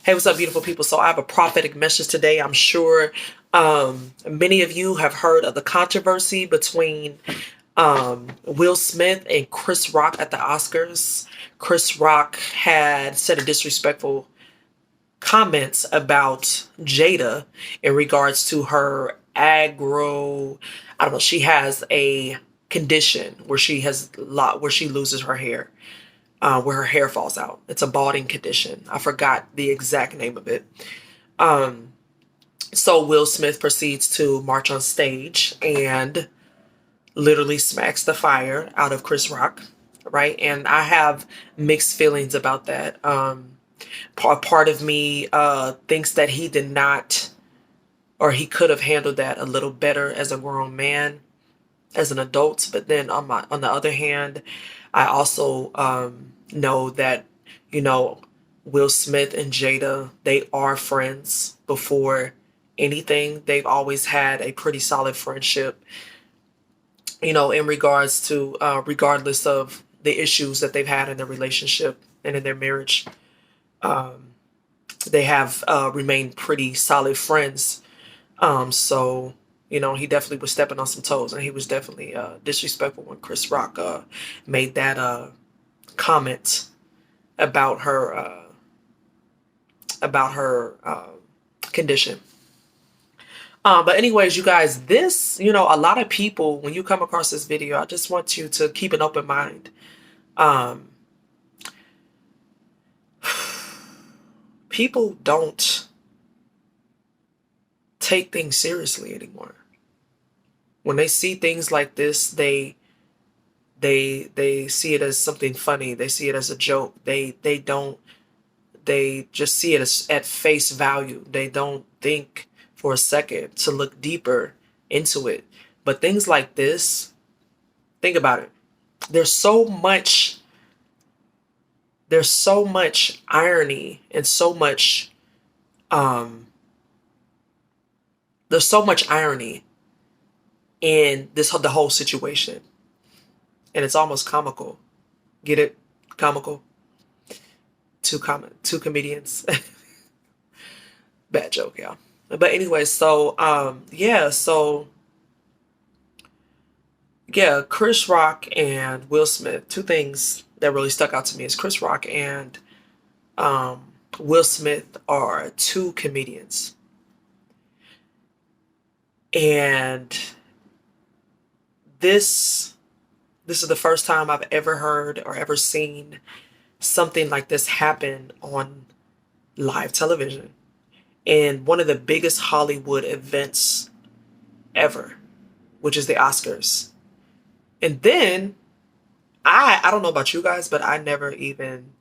Hey, what's up, beautiful people? So I have a prophetic message today. I'm sure many of you have heard of the controversy between Will Smith and Chris Rock at the Oscars. Chris Rock had said a disrespectful comments about Jada in regards to her I don't know, she has a condition where where she loses her hair, where her hair falls out. It's a balding condition. I forgot the exact name of it. So Will Smith proceeds to march on stage and literally smacks the fire out of Chris Rock, right? And I have mixed feelings about that. Part of me thinks that he did not, or he could have handled that a little better as a grown man, as an adult. But then on the other hand, I also know that, you know, Will Smith and Jada, they are friends before anything. They've always had a pretty solid friendship, you know, in regards to regardless of the issues that they've had in their relationship and in their marriage. They have remained pretty solid friends. So, you know, he definitely was stepping on some toes, and he was definitely disrespectful when Chris Rock made that comment about her condition. But anyways, you guys, you know, a lot of people, when you come across this video, I just want you to keep an open mind. People don't take things seriously anymore. When they see things like this, they see it as something funny. They see it as a joke. They just see it as at face value. They don't think for a second to look deeper into it. But things like this, think about it. There's so much irony and there's so much irony in the whole situation. And it's almost comical. Get it? Comical. Two comedians. Bad joke, yeah. But anyway, Chris Rock and Will Smith. Two things that really stuck out to me is Chris Rock and Will Smith are two comedians. And this is the first time I've ever heard or ever seen something like this happen on live television in one of the biggest Hollywood events ever, which is the Oscars. And then I don't know about you guys, but I never even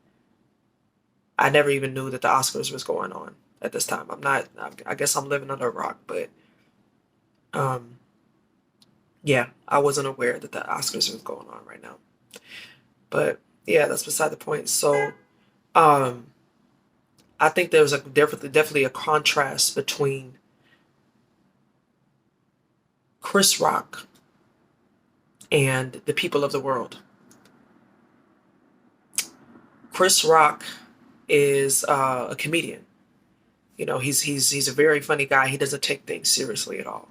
knew that the Oscars was going on at this time. I guess I'm living under a rock, but yeah, I wasn't aware that the Oscars was going on right now. But yeah, that's beside the point. So I think there's definitely a contrast between Chris Rock and the people of the world. Chris Rock is a comedian. You know, he's a very funny guy. He doesn't take things seriously at all.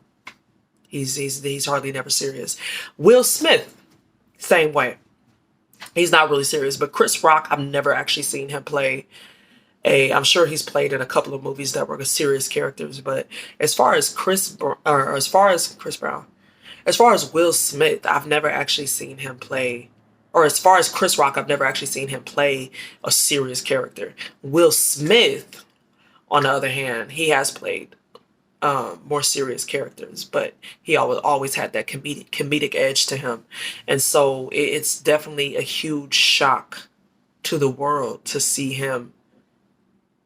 He's hardly never serious. Will Smith, same way. He's not really serious. But Chris Rock, I've never actually seen him play I'm sure he's played in a couple of movies that were serious characters. But as far as Will Smith, I've never actually seen him play, or as far as Chris Rock, I've never actually seen him play a serious character. Will Smith, on the other hand, he has played more serious characters, but he always had that comedic edge to him. And so it's definitely a huge shock to the world to see him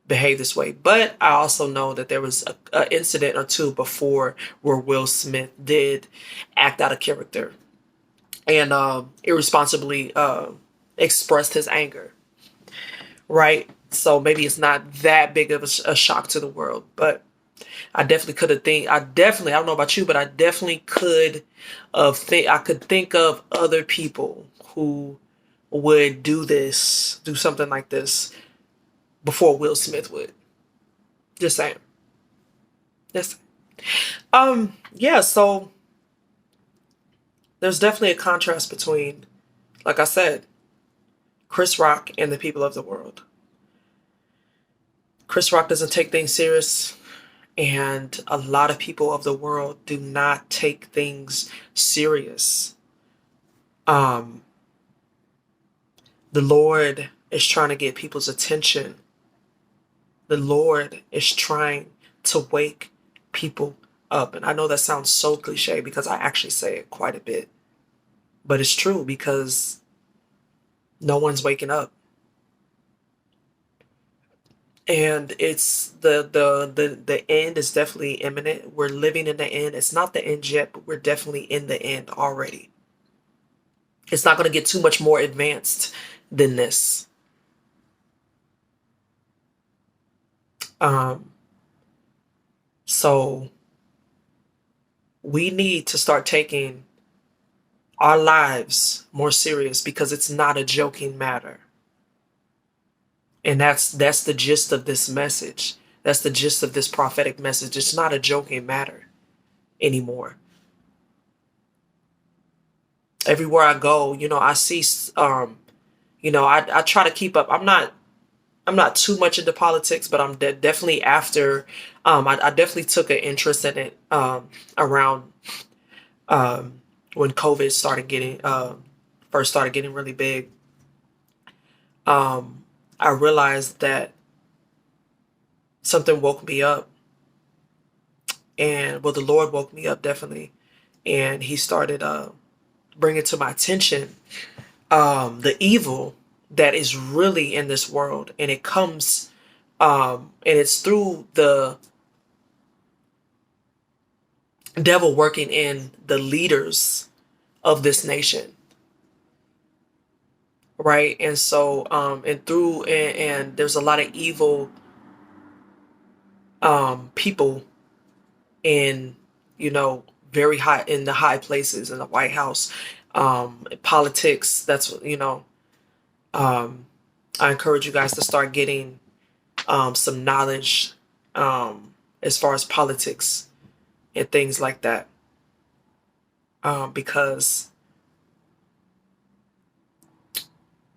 behave this way. But I also know that there was an incident or two before where Will Smith did act out of character and irresponsibly expressed his anger, right? So maybe it's not that big of a shock to the world, but I definitely I don't know about you, but I definitely could think of other people who would do something like this before Will Smith would. Just saying. Just yeah, so there's definitely a contrast between, like I said, Chris Rock and the people of the world. Chris Rock doesn't take things serious, and a lot of people of the world do not take things serious. Um, the Lord is trying to get people's attention. The Lord is trying to wake people up. And I know that sounds so cliche because I actually say it quite a bit. But it's true because no one's waking up. And it's the end is definitely imminent. We're living in the end. It's not the end yet, but we're definitely in the end already. It's not going to get too much more advanced than this. Um, so we need to start taking our lives more serious because it's not a joking matter. And that's the gist of this message. That's the gist of this prophetic message. It's not a joking matter anymore. Everywhere I go, I see I try to keep up. I'm not too much into politics, but I'm definitely after I definitely took an interest in it around when COVID started getting first started getting really big. I realized that something woke me up, and well, the Lord woke me up definitely, and He started bringing to my attention the evil that is really in this world, and it comes and it's through the devil working in the leaders of this nation, right? And so and there's a lot of evil people in very high in the high places in the White House, politics. That's um, I encourage you guys to start getting some knowledge as far as politics and things like that, because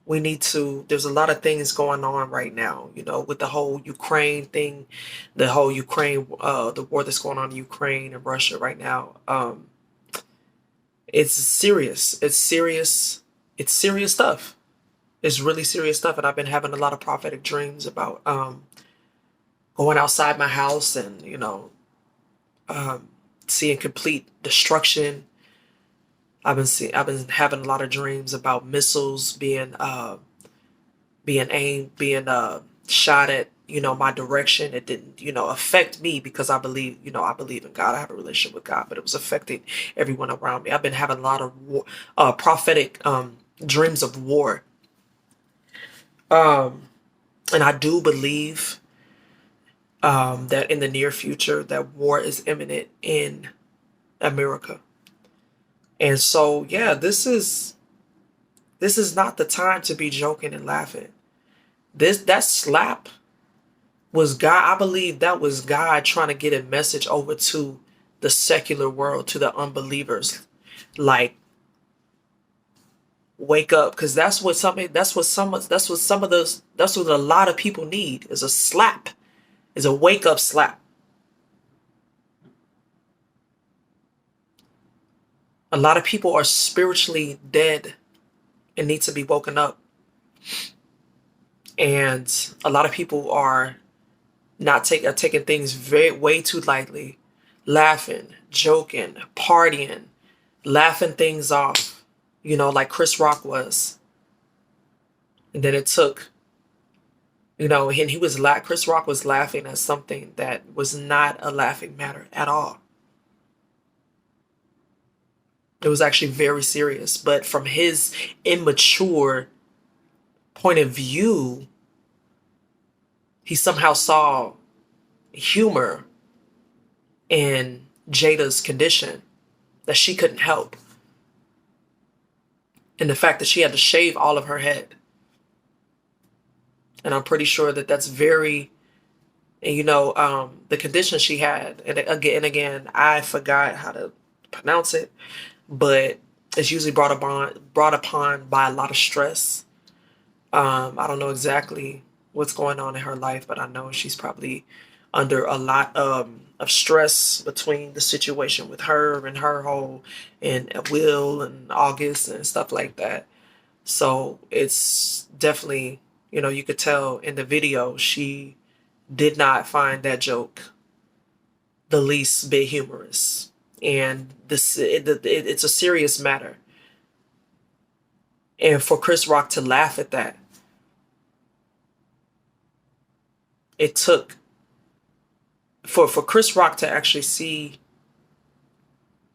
we need to. There's a lot of things going on right now, with the whole Ukraine thing, the whole Ukraine, the war that's going on in Ukraine and Russia right now. It's serious. It's serious. It's serious stuff. It's really serious stuff, and I've been having a lot of prophetic dreams about going outside my house and um, seeing complete destruction. I've been having a lot of dreams about missiles being aimed, being shot at my direction. It didn't affect me because I believe in God. I have a relationship with God, but it was affecting everyone around me. I've been having a lot of prophetic dreams of war, um, and I do believe that in the near future that war is imminent in America. And so yeah, this is not the time to be joking and laughing. That slap was God. I believe that was God trying to get a message over to the secular world, to the unbelievers. Like, wake up, because that's what a lot of people need, is a slap, is a wake up slap. A lot of people are spiritually dead and need to be woken up. And a lot of people are not taking things way too lightly, laughing, joking, partying, laughing things off, like Chris Rock was. And then it took, and Chris Rock was laughing at something that was not a laughing matter at all. It was actually very serious, but from his immature point of view, he somehow saw humor in Jada's condition that she couldn't help, and the fact that she had to shave all of her head. And I'm pretty sure that that's very And the condition she had, and again, I forgot how to pronounce it, but it's usually brought upon by a lot of stress. I don't know exactly what's going on in her life, but I know she's probably under a lot of stress between the situation with her and her whole and Will and August and stuff like that. So it's definitely, you could tell in the video she did not find that joke the least bit humorous. And it's a serious matter. And for Chris Rock to laugh at that, it took for Chris Rock to actually see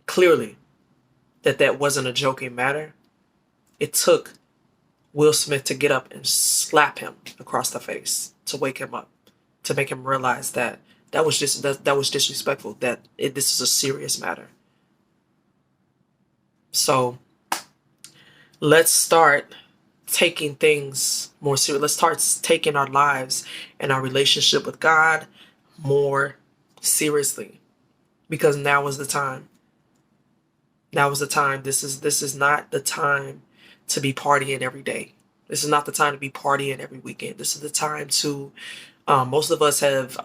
clearly that that wasn't a joking matter. It took Will Smith to get up and slap him across the face to wake him up, to make him realize that that was disrespectful. This is a serious matter. So let's start taking things more serious. Let's start taking our lives and our relationship with God more seriously, because now is the time. Now is the time. This is not the time to be partying every day. This is not the time to be partying every weekend. This is the time to. Most of us have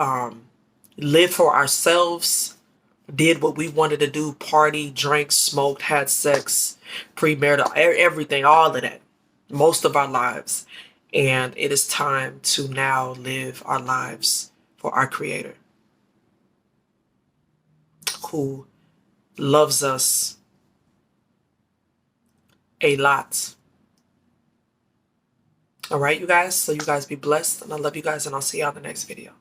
lived for ourselves, did what we wanted to do, party, drank, smoked, had sex, premarital, everything, all of that, most of our lives. And it is time to now live our lives for our Creator, who loves us a lot. All right, you guys. So you guys be blessed, and I love you guys, and I'll see you on the next video.